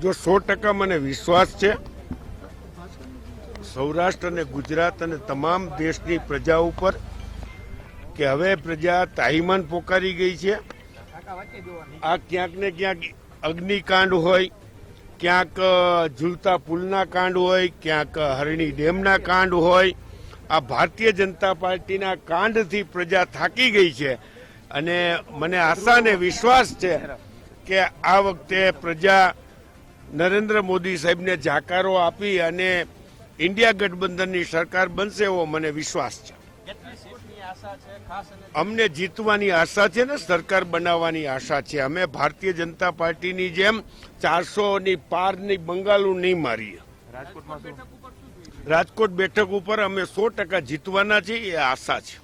જો 100% મને વિશ્વાસ છે સૌરાષ્ટ્ર અને ગુજરાત અને તમામ દેશની પ્રજા ઉપર કે હવે પ્રજા તાહીમાન પોકારી ગઈ છે। આ ક્યાંક ને ક્યાંક અગ્નિકાંડ હોય, ક્યાંક ઝૂલતા પુલના કાંડ હોય, ક્યાંક હરણી ડેમના કાંડ હોય, આ ભારતીય જનતા પાર્ટીના કાંડથી પ્રજા થાકી ગઈ છે અને મને આશા અને વિશ્વાસ છે કે આ વખતે પ્રજા નરેન્દ્ર મોદી સાહેબને જાકારો આપી અને ઇન્ડિયા ગઠબંધનની સરકાર બનશે એવો મને વિશ્વાસ છે। અમને જીતવાની આશા છે ને સરકાર બનાવવાની આશા છે। અમે ભારતીય જનતા પાર્ટીની જેમ 400ની પારની બંગાળું નહીં મારીએ। રાજકોટ બેઠક ઉપર અમે 100% જીતવાના છીએ એ આશા છે।